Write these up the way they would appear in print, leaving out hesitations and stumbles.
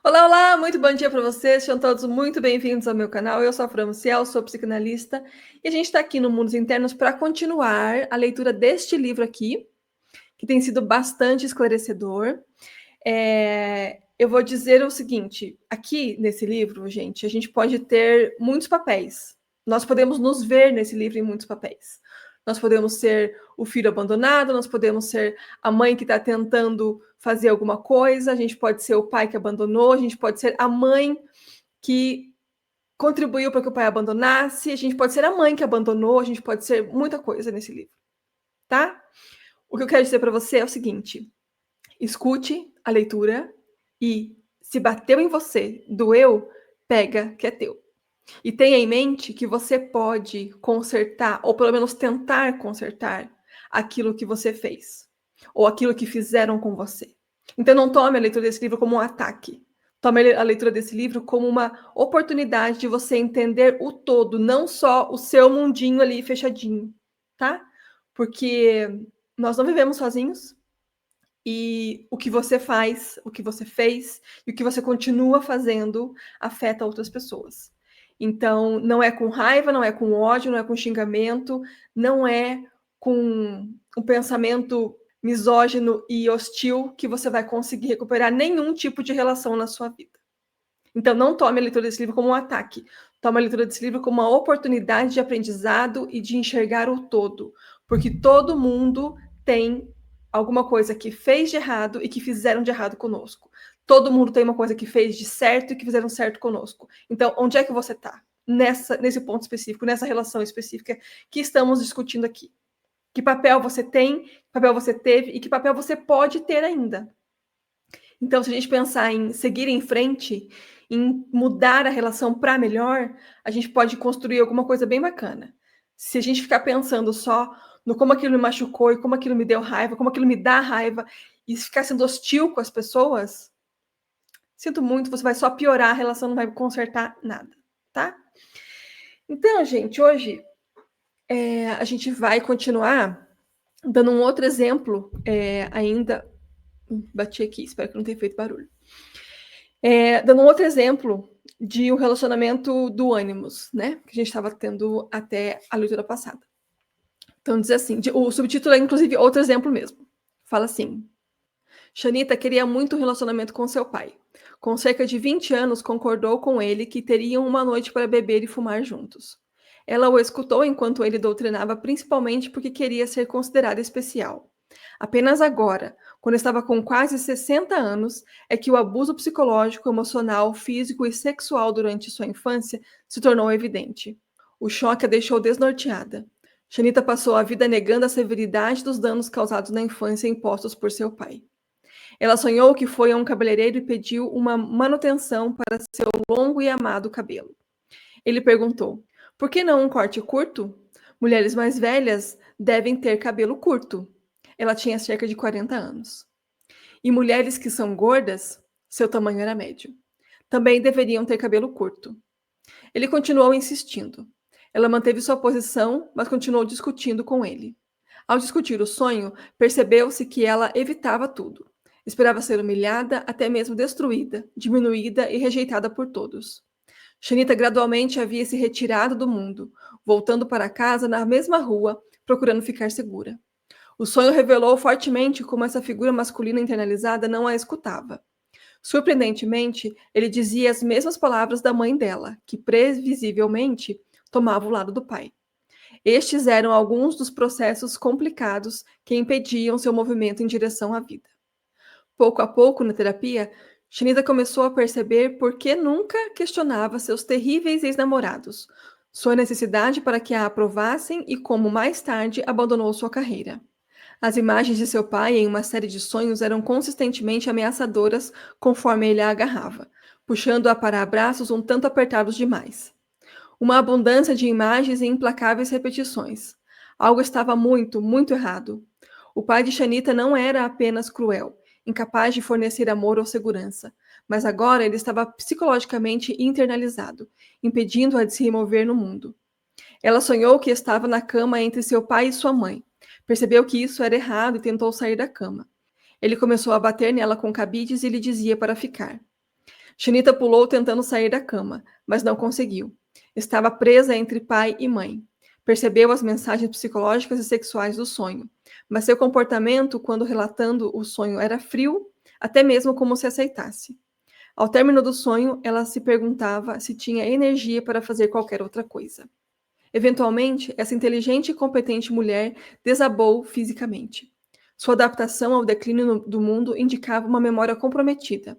Olá, olá, muito bom dia para vocês, sejam todos muito bem-vindos ao meu canal. Eu sou a Fran Ciel, sou psicanalista e a gente está aqui no Mundos Internos para continuar a leitura deste livro aqui, que tem sido bastante esclarecedor. Eu vou dizer o seguinte: aqui nesse livro, gente, a gente pode ter muitos papéis. Nós podemos nos ver nesse livro em muitos papéis. Nós podemos ser o filho abandonado, nós podemos ser a mãe que está tentando fazer alguma coisa, a gente pode ser o pai que abandonou, a gente pode ser a mãe que contribuiu para que o pai abandonasse, a gente pode ser a mãe que abandonou, a gente pode ser muita coisa nesse livro, tá? O que eu quero dizer para você é o seguinte: escute a leitura e, se bateu em você, doeu, pega que é teu. E tenha em mente que você pode consertar, ou pelo menos tentar consertar, aquilo que você fez, ou aquilo que fizeram com você. Então não tome a leitura desse livro como um ataque. Tome a leitura desse livro como uma oportunidade de você entender o todo, não só o seu mundinho ali fechadinho, tá? Porque nós não vivemos sozinhos, e o que você faz, o que você fez e o que você continua fazendo afeta outras pessoas. Então, não é com raiva, não é com ódio, não é com xingamento, não é com um pensamento misógino e hostil que você vai conseguir recuperar nenhum tipo de relação na sua vida. Então, não tome a leitura desse livro como um ataque. Tome a leitura desse livro como uma oportunidade de aprendizado e de enxergar o todo. Porque todo mundo tem alguma coisa que fez de errado e que fizeram de errado conosco. Todo mundo tem uma coisa que fez de certo e que fizeram certo conosco. Então, onde é que você está? Nesse ponto específico, nessa relação específica que estamos discutindo aqui. Que papel você tem, que papel você teve e que papel você pode ter ainda. Então, se a gente pensar em seguir em frente, em mudar a relação para melhor, a gente pode construir alguma coisa bem bacana. Se a gente ficar pensando só no como aquilo me machucou e como aquilo me deu raiva, como aquilo me dá raiva, e ficar sendo hostil com as pessoas, sinto muito, você vai só piorar a relação, não vai consertar nada, tá? Então, gente, hoje a gente vai continuar dando um outro exemplo ainda. Bati aqui, espero que não tenha feito barulho. Dando um outro exemplo de um relacionamento do ânimos, né? Que a gente estava tendo até a leitura passada. Então, diz assim, o subtítulo é, inclusive, outro exemplo mesmo. Fala assim: Shanita queria muito um relacionamento com seu pai. Com cerca de 20 anos, concordou com ele que teriam uma noite para beber e fumar juntos. Ela o escutou enquanto ele doutrinava, principalmente porque queria ser considerada especial. Apenas agora, quando estava com quase 60 anos, é que o abuso psicológico, emocional, físico e sexual durante sua infância se tornou evidente. O choque a deixou desnorteada. Shanita passou a vida negando a severidade dos danos causados na infância impostos por seu pai. Ela sonhou que foi a um cabeleireiro e pediu uma manutenção para seu longo e amado cabelo. Ele perguntou: por que não um corte curto? Mulheres mais velhas devem ter cabelo curto. Ela tinha cerca de 40 anos. E mulheres que são gordas, seu tamanho era médio, também deveriam ter cabelo curto. Ele continuou insistindo. Ela manteve sua posição, mas continuou discutindo com ele. Ao discutir o sonho, percebeu-se que ela evitava tudo. Esperava ser humilhada, até mesmo destruída, diminuída e rejeitada por todos. Shanita gradualmente havia se retirado do mundo, voltando para casa na mesma rua, procurando ficar segura. O sonho revelou fortemente como essa figura masculina internalizada não a escutava. Surpreendentemente, ele dizia as mesmas palavras da mãe dela, que previsivelmente tomava o lado do pai. Estes eram alguns dos processos complicados que impediam seu movimento em direção à vida. Pouco a pouco, na terapia, Shanita começou a perceber por que nunca questionava seus terríveis ex-namorados, sua necessidade para que a aprovassem e como mais tarde abandonou sua carreira. As imagens de seu pai em uma série de sonhos eram consistentemente ameaçadoras conforme ele a agarrava, puxando-a para abraços um tanto apertados demais. Uma abundância de imagens e implacáveis repetições. Algo estava muito, muito errado. O pai de Shanita não era apenas cruel, incapaz de fornecer amor ou segurança, mas agora ele estava psicologicamente internalizado, impedindo-a de se remover no mundo. Ela sonhou que estava na cama entre seu pai e sua mãe. Percebeu que isso era errado e tentou sair da cama. Ele começou a bater nela com cabides e lhe dizia para ficar. Shanita pulou tentando sair da cama, mas não conseguiu. Estava presa entre pai e mãe. Percebeu as mensagens psicológicas e sexuais do sonho, mas seu comportamento quando relatando o sonho era frio, até mesmo como se aceitasse. Ao término do sonho, ela se perguntava se tinha energia para fazer qualquer outra coisa. Eventualmente, essa inteligente e competente mulher desabou fisicamente. Sua adaptação ao declínio do mundo indicava uma memória comprometida,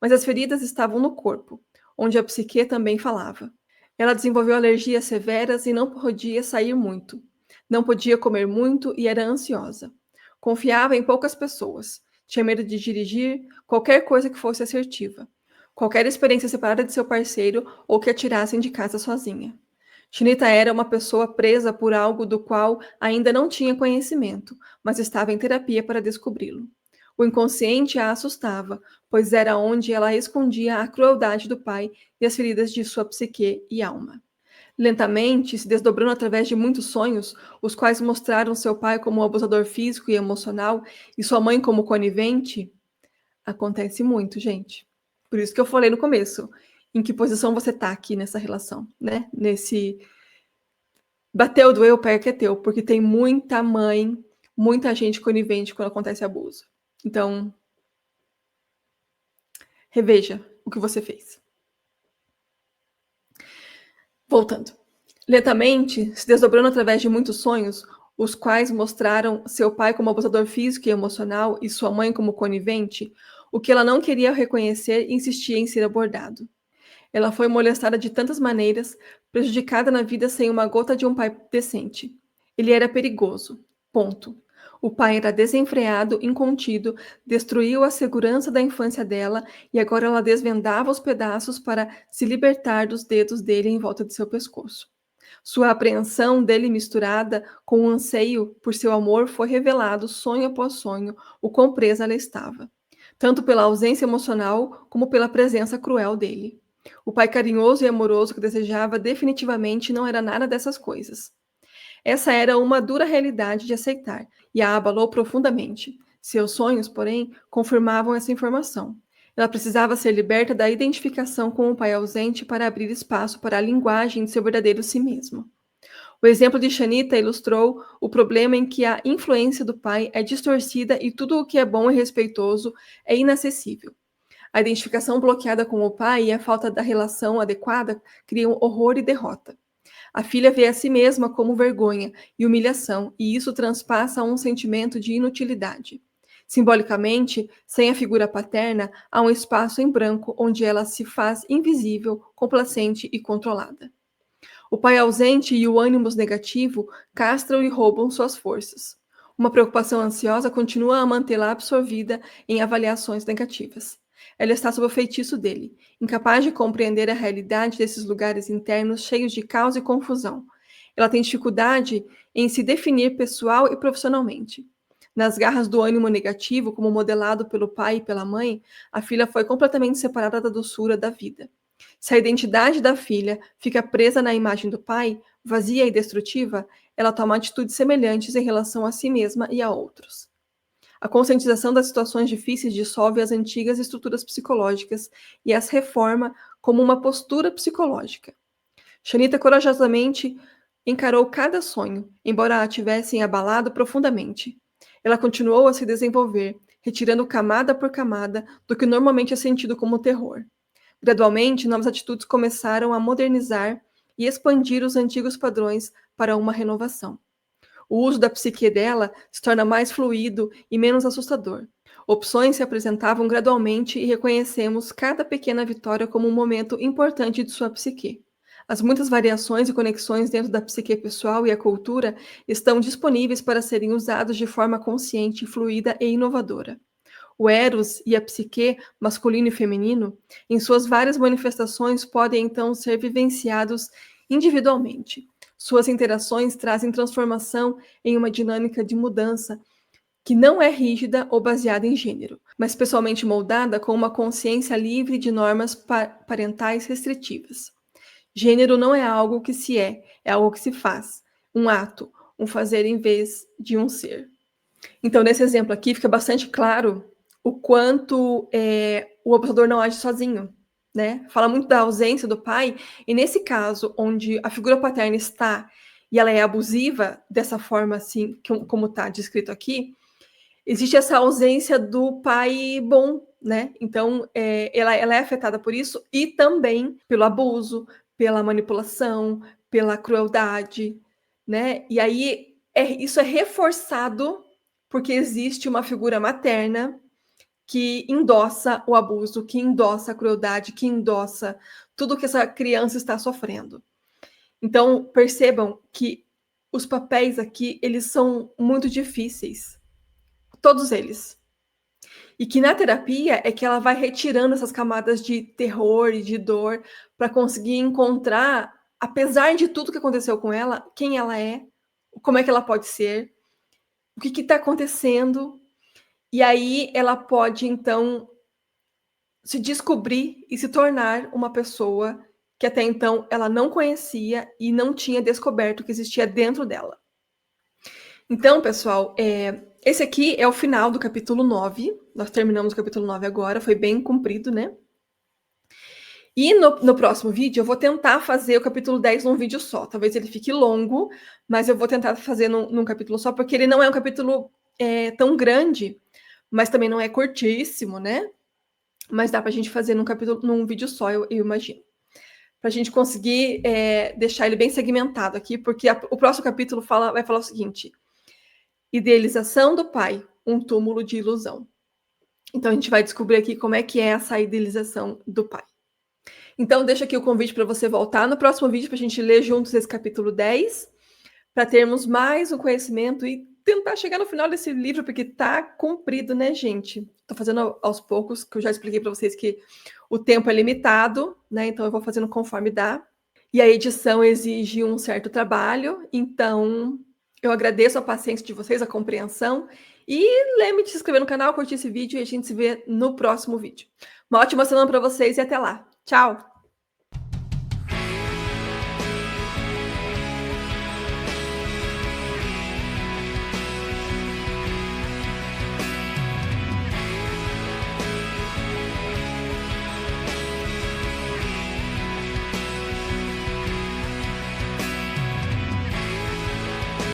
mas as feridas estavam no corpo, onde a psique também falava. Ela desenvolveu alergias severas e não podia sair muito. Não podia comer muito e era ansiosa. Confiava em poucas pessoas. Tinha medo de dirigir qualquer coisa que fosse assertiva. Qualquer experiência separada de seu parceiro ou que a tirassem de casa sozinha. Shinita era uma pessoa presa por algo do qual ainda não tinha conhecimento, mas estava em terapia para descobri-lo. O inconsciente a assustava, pois era onde ela escondia a crueldade do pai e as feridas de sua psique e alma. Lentamente, se desdobrando através de muitos sonhos, os quais mostraram seu pai como um abusador físico e emocional e sua mãe como conivente, acontece muito, gente. Por isso que eu falei no começo, em que posição você tá aqui nessa relação, né? Nesse bateu, doeu, o pé que é teu, porque tem muita mãe, muita gente conivente quando acontece abuso. Então, reveja o que você fez. Voltando. Lentamente, se desdobrando através de muitos sonhos, os quais mostraram seu pai como abusador físico e emocional e sua mãe como conivente, o que ela não queria reconhecer insistia em ser abordado. Ela foi molestada de tantas maneiras, prejudicada na vida sem uma gota de um pai decente. Ele era perigoso. Ponto. O pai era desenfreado, incontido, destruiu a segurança da infância dela e agora ela desvendava os pedaços para se libertar dos dedos dele em volta de seu pescoço. Sua apreensão dele misturada com o anseio por seu amor foi revelado sonho após sonho o quão presa ela estava, tanto pela ausência emocional como pela presença cruel dele. O pai carinhoso e amoroso que desejava definitivamente não era nada dessas coisas. Essa era uma dura realidade de aceitar e a abalou profundamente. Seus sonhos, porém, confirmavam essa informação. Ela precisava ser liberta da identificação com o pai ausente para abrir espaço para a linguagem de seu verdadeiro si mesmo. O exemplo de Shanita ilustrou o problema em que a influência do pai é distorcida e tudo o que é bom e respeitoso é inacessível. A identificação bloqueada com o pai e a falta da relação adequada criam horror e derrota. A filha vê a si mesma como vergonha e humilhação, e isso transpassa um sentimento de inutilidade. Simbolicamente, sem a figura paterna, há um espaço em branco onde ela se faz invisível, complacente e controlada. O pai ausente e o ânimos negativo castram e roubam suas forças. Uma preocupação ansiosa continua a mantê-la absorvida em avaliações negativas. Ela está sob o feitiço dele, incapaz de compreender a realidade desses lugares internos cheios de caos e confusão. Ela tem dificuldade em se definir pessoal e profissionalmente. Nas garras do ânimo negativo, como modelado pelo pai e pela mãe, a filha foi completamente separada da doçura da vida. Se a identidade da filha fica presa na imagem do pai, vazia e destrutiva, ela toma atitudes semelhantes em relação a si mesma e a outros. A conscientização das situações difíceis dissolve as antigas estruturas psicológicas e as reforma como uma postura psicológica. Shanita corajosamente encarou cada sonho, embora a tivessem abalado profundamente. Ela continuou a se desenvolver, retirando camada por camada do que normalmente é sentido como terror. Gradualmente, novas atitudes começaram a modernizar e expandir os antigos padrões para uma renovação. O uso da psique dela se torna mais fluido e menos assustador. Opções se apresentavam gradualmente e reconhecemos cada pequena vitória como um momento importante de sua psique. As muitas variações e conexões dentro da psique pessoal e a cultura estão disponíveis para serem usados de forma consciente, fluida e inovadora. O Eros e a psique, masculino e feminino, em suas várias manifestações, podem então ser vivenciados individualmente. Suas interações trazem transformação em uma dinâmica de mudança que não é rígida ou baseada em gênero, mas pessoalmente moldada com uma consciência livre de normas parentais restritivas. Gênero não é algo que se é algo que se faz, um ato, um fazer em vez de um ser. Então, nesse exemplo aqui, fica bastante claro o quanto o abusador não age sozinho. né? Fala muito da ausência do pai, e nesse caso, onde a figura paterna está e ela é abusiva, dessa forma assim, como está descrito aqui, existe essa ausência do pai bom, né? Então, ela é afetada por isso e também pelo abuso, pela manipulação, pela crueldade, né? E aí, isso é reforçado porque existe uma figura materna que endossa o abuso, que endossa a crueldade, que endossa tudo que essa criança está sofrendo. Então, percebam que os papéis aqui, eles são muito difíceis. Todos eles. E que na terapia é que ela vai retirando essas camadas de terror e de dor para conseguir encontrar, apesar de tudo que aconteceu com ela, quem ela é, como é que ela pode ser, o que está acontecendo. E aí ela pode, então, se descobrir e se tornar uma pessoa que até então ela não conhecia e não tinha descoberto que existia dentro dela. Então, pessoal, esse aqui é o final do capítulo 9. Nós terminamos o capítulo 9 agora, foi bem comprido, né? E no próximo vídeo eu vou tentar fazer o capítulo 10 num vídeo só. Talvez ele fique longo, mas eu vou tentar fazer num capítulo só, porque ele não é um capítulo tão grande, mas também não é curtíssimo, né? Mas dá pra gente fazer num vídeo só, eu imagino. Pra gente conseguir deixar ele bem segmentado aqui, porque o próximo capítulo vai falar o seguinte: idealização do pai, um túmulo de ilusão. Então a gente vai descobrir aqui como é que é essa idealização do pai. Então deixa aqui o convite para você voltar no próximo vídeo para a gente ler juntos esse capítulo 10, para termos mais um conhecimento e tentar chegar no final desse livro, porque tá comprido, né, gente? Tô fazendo aos poucos, que eu já expliquei para vocês que o tempo é limitado, né? Então eu vou fazendo conforme dá. E a edição exige um certo trabalho, então eu agradeço a paciência de vocês, a compreensão. E lembre de se inscrever no canal, curtir esse vídeo e a gente se vê no próximo vídeo. Uma ótima semana para vocês e até lá. Tchau!